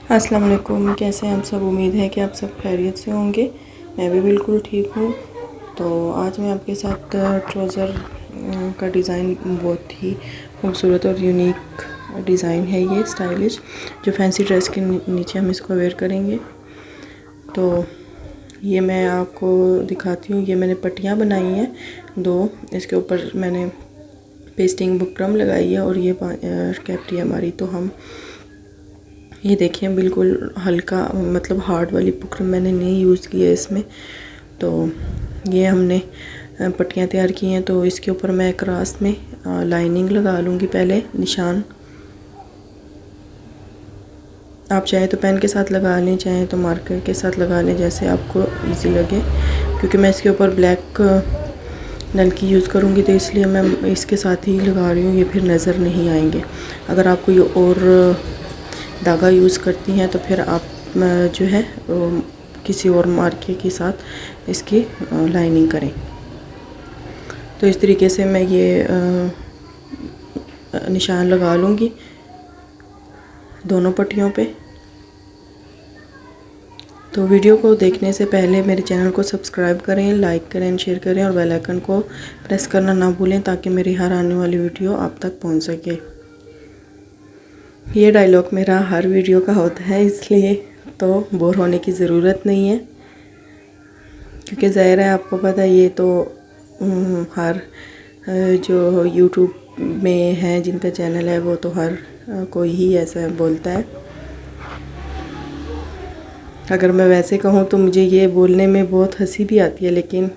अस्सलाम वालेकुम। कैसे हैं आप सब? उम्मीद है कि आप सब खैरियत से होंगे। मैं भी बिल्कुल ठीक हूँ। तो आज मैं आपके साथ ट्राउज़र का डिज़ाइन, बहुत ही खूबसूरत और यूनिक डिज़ाइन है ये, स्टाइलिश, जो फैंसी ड्रेस के नीचे हम इसको वेयर करेंगे। तो ये मैं आपको दिखाती हूँ। ये मैंने पट्टियाँ बनाई हैं 2, इसके ऊपर मैंने पेस्टिंग बुकरम लगाई है और ये कैप्टी हमारी। तो हम ये देखें, बिल्कुल हल्का, मतलब हार्ड वाली बुकरम मैंने नहीं यूज़ की है इसमें। तो ये हमने पट्टियाँ तैयार की हैं। तो इसके ऊपर मैं क्रॉस में लाइनिंग लगा लूँगी, पहले निशान। आप चाहे तो पेन के साथ लगा लें, चाहे तो मार्कर के साथ लगा लें, जैसे आपको इजी लगे। क्योंकि मैं इसके ऊपर ब्लैक नलकी यूज़ करूँगी, तो इसलिए मैं इसके साथ ही लगा रही हूँ, ये फिर नज़र नहीं आएंगे। अगर आप कोई और धागा यूज़ करती हैं तो फिर आप जो है किसी और मार्के के साथ इसकी लाइनिंग करें। तो इस तरीके से मैं ये निशान लगा लूँगी दोनों पट्टियों पे। तो वीडियो को देखने से पहले मेरे चैनल को सब्सक्राइब करें, लाइक करें, शेयर करें और बेल आइकन को प्रेस करना ना भूलें, ताकि मेरी हर आने वाली वीडियो आप तक पहुंच सके। ये डायलॉग मेरा हर वीडियो का होता है, इसलिए तो बोर होने की ज़रूरत नहीं है। क्योंकि ज़ाहिर है, आपको पता है, ये तो हर जो यूट्यूब में है, जिनका चैनल है, वो तो हर कोई ही ऐसा बोलता है। अगर मैं वैसे कहूँ तो मुझे ये बोलने में बहुत हंसी भी आती है, लेकिन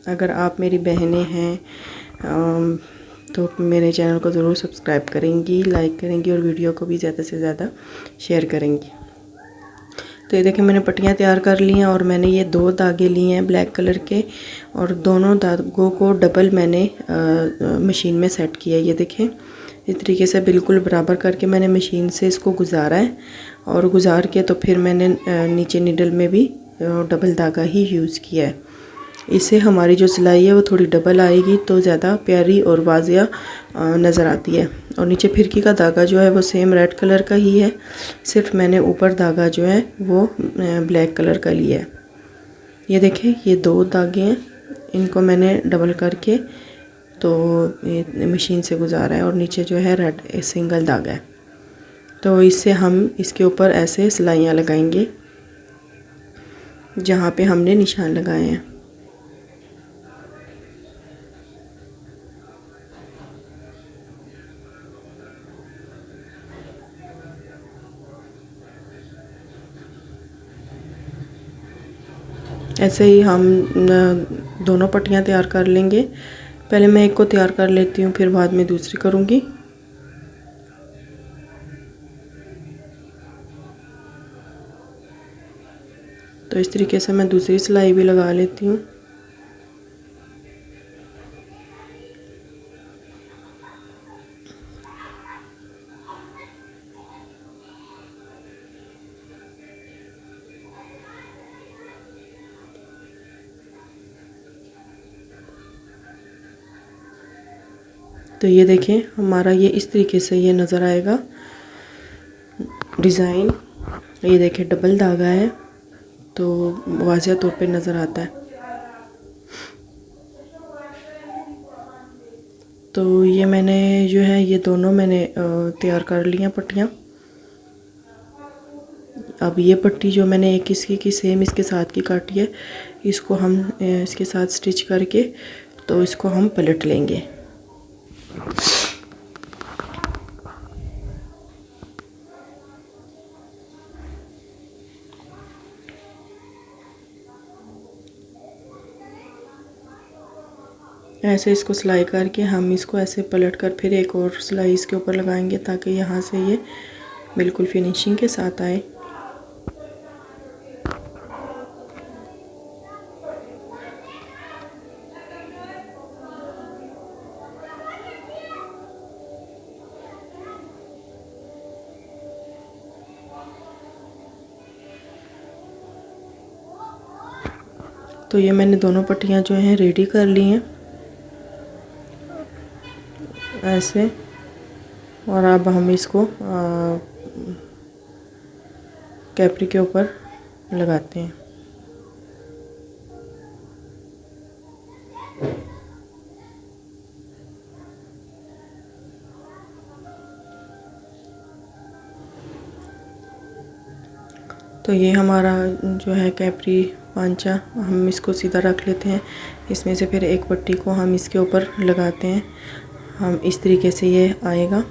अगर आप मेरी बहनें हैं तो मेरे चैनल को ज़रूर सब्सक्राइब करेंगी, लाइक करेंगी और वीडियो को भी ज़्यादा से ज़्यादा शेयर करेंगी। तो ये देखें, मैंने पट्टियाँ तैयार कर ली हैं और मैंने ये 2 धागे लिए हैं ब्लैक कलर के, और दोनों धागों को डबल मैंने मशीन में सेट किया है। ये देखें, इस तरीके से बिल्कुल बराबर करके मैंने मशीन से इसको गुजारा है, और गुजार के तो फिर मैंने नीचे निडल में भी डबल धागा ही यूज़ किया है। इससे हमारी जो सिलाई है वो थोड़ी डबल आएगी, तो ज़्यादा प्यारी और वाजिया नज़र आती है। और नीचे फिरकी का धागा जो है वो सेम रेड कलर का ही है, सिर्फ मैंने ऊपर धागा जो है वो ब्लैक कलर का लिया है। ये देखें, ये 2 धागे हैं, इनको मैंने डबल करके तो ये मशीन से गुजारा है, और नीचे जो है रेड सिंगल धागा है। तो इससे हम इसके ऊपर ऐसे सिलाइयाँ लगाएंगे जहाँ पे हमने निशान लगाए हैं। ऐसे ही हम दोनों पट्टियाँ तैयार कर लेंगे। पहले मैं एक को तैयार कर लेती हूँ, फिर बाद में दूसरी करूँगी। तो इस तरीके से मैं दूसरी सिलाई भी लगा लेती हूँ। तो ये देखें, हमारा ये इस तरीके से ये नज़र आएगा डिज़ाइन। ये देखें, डबल धागा है, तो वाज़िया तौर पे नज़र आता है। तो ये मैंने जो है ये दोनों मैंने तैयार कर ली हैं पट्टियाँ। अब ये पट्टी जो मैंने एक इसकी की सेम इसके साथ की काटी है, इसको हम इसके साथ स्टिच करके तो इसको हम पलट लेंगे। ऐसे इसको सिलाई करके हम इसको ऐसे पलट कर फिर एक और सिलाई इसके ऊपर लगाएंगे, ताकि यहाँ से ये बिल्कुल फिनिशिंग के साथ आए। तो ये मैंने दोनों पट्टियाँ जो हैं रेडी कर ली हैं ऐसे, और अब हम इसको कैपरी के ऊपर लगाते हैं। तो ये हमारा जो है कैपरी पांचा, हम इसको सीधा रख लेते हैं। इसमें से फिर एक पट्टी को हम इसके ऊपर लगाते हैं। हम इस तरीके से ये आएगा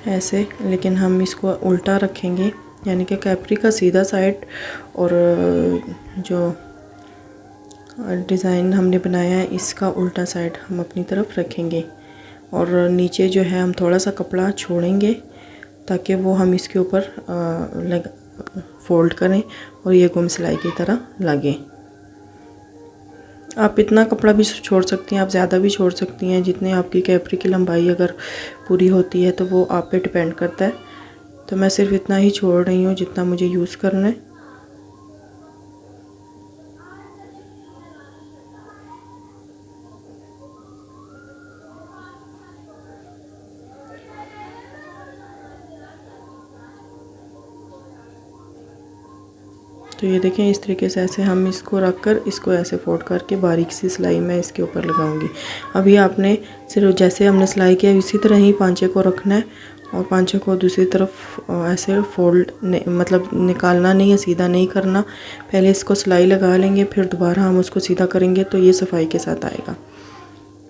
ऐसे, लेकिन हम इसको उल्टा रखेंगे, यानी कि कैपरी का सीधा साइड और जो डिज़ाइन हमने बनाया है इसका उल्टा साइड हम अपनी तरफ रखेंगे। और नीचे जो है हम थोड़ा सा कपड़ा छोड़ेंगे ताकि वो हम इसके ऊपर फोल्ड करें और ये गुम सिलाई की तरह लगे। आप इतना कपड़ा भी छोड़ सकती हैं, आप ज़्यादा भी छोड़ सकती हैं, जितने आपकी कैपरी की लंबाई अगर पूरी होती है तो वो आप पे डिपेंड करता है। तो मैं सिर्फ इतना ही छोड़ रही हूँ जितना मुझे यूज़ करना है। तो ये देखें, इस तरीके से ऐसे हम इसको रख कर इसको ऐसे फोल्ड करके बारीक सी सिलाई मैं इसके ऊपर लगाऊंगी। अभी आपने सिर्फ जैसे हमने सिलाई किया इसी तरह ही पांचे को रखना है और पांचे को दूसरी तरफ ऐसे फोल्ड मतलब निकालना नहीं है, सीधा नहीं करना। पहले इसको सिलाई लगा लेंगे, फिर दोबारा हम उसको सीधा करेंगे तो ये सफाई के साथ आएगा।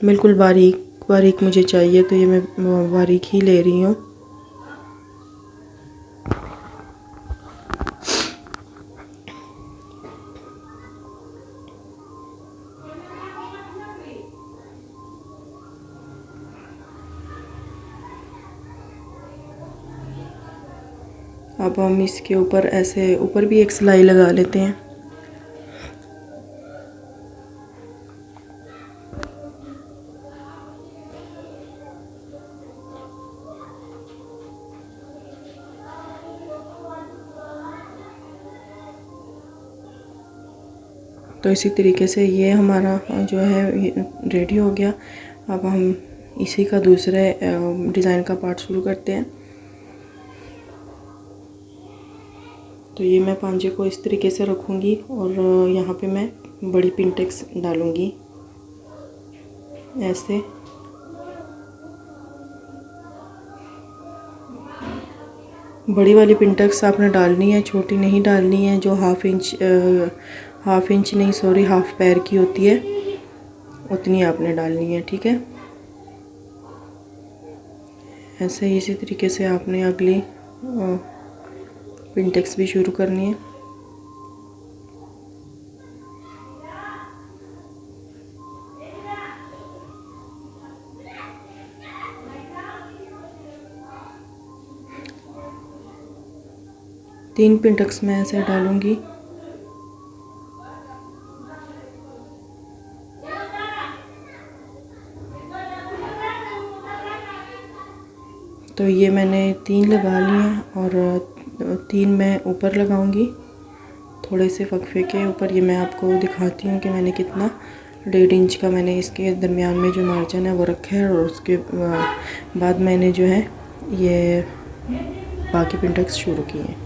बिल्कुल बारीक बारीक मुझे चाहिए, तो ये मैं बारीक ही ले रही हूँ। अब हम इसके ऊपर ऐसे ऊपर भी एक सिलाई लगा लेते हैं। तो इसी तरीके से ये हमारा जो है रेडी हो गया। अब हम इसी का दूसरे डिज़ाइन का पार्ट शुरू करते हैं। तो ये मैं पांचे को इस तरीके से रखूँगी और यहाँ पे मैं बड़ी पिनटेक्स डालूँगी ऐसे। बड़ी वाली पिनटेक्स आपने डालनी है, छोटी नहीं डालनी है। जो हाफ इंच नहीं सॉरी हाफ पैर की होती है उतनी आपने डालनी है, ठीक है। ऐसे इसी तरीके से आपने अगली पिनटेक्स भी शुरू करनी है। तीन पिनटेक्स मैं ऐसे डालूंगी। तो ये मैंने 3 लगा लिए हैं और 3 मैं ऊपर लगाऊंगी, थोड़े से वक्फे के ऊपर। ये मैं आपको दिखाती हूँ कि मैंने कितना 1.5 इंच का मैंने इसके दरमियान में जो मार्जिन है वो रखा है। और उसके बाद मैंने जो है ये बाकी पिनटेक्स शुरू किए हैं।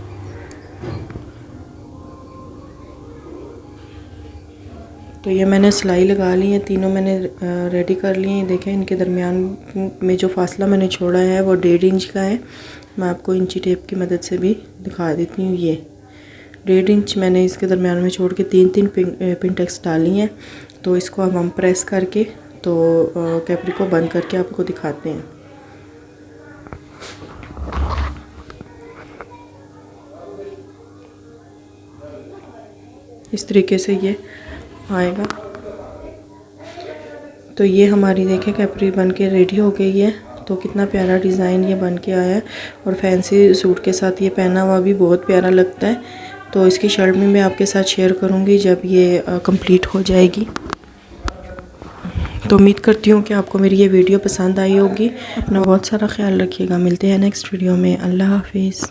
तो ये मैंने सिलाई लगा ली है, तीनों मैंने रेडी कर लिए हैं। देखें, इनके दरमियान में जो फासला मैंने छोड़ा है वो 1.5 इंच का है। मैं आपको इंची टेप की मदद से भी दिखा देती हूँ। ये 1.5 इंच मैंने इसके दरमियान में छोड़ के 3 पिनटेक्स डाली हैं। तो इसको अब हम प्रेस करके तो कैपरी को बंद करके आपको दिखाते हैं। इस तरीके से ये आएगा। तो ये हमारी देखें कैपरी बन के रेडी हो गई है। तो कितना प्यारा डिज़ाइन ये बन के आया है और फैंसी सूट के साथ ये पहना हुआ भी बहुत प्यारा लगता है। तो इसकी शर्ट में मैं आपके साथ शेयर करूँगी जब ये कंप्लीट हो जाएगी। तो उम्मीद करती हूँ कि आपको मेरी ये वीडियो पसंद आई होगी। अपना बहुत सारा ख्याल रखिएगा। मिलते हैं नेक्स्ट वीडियो में। अल्लाह हाफिज़।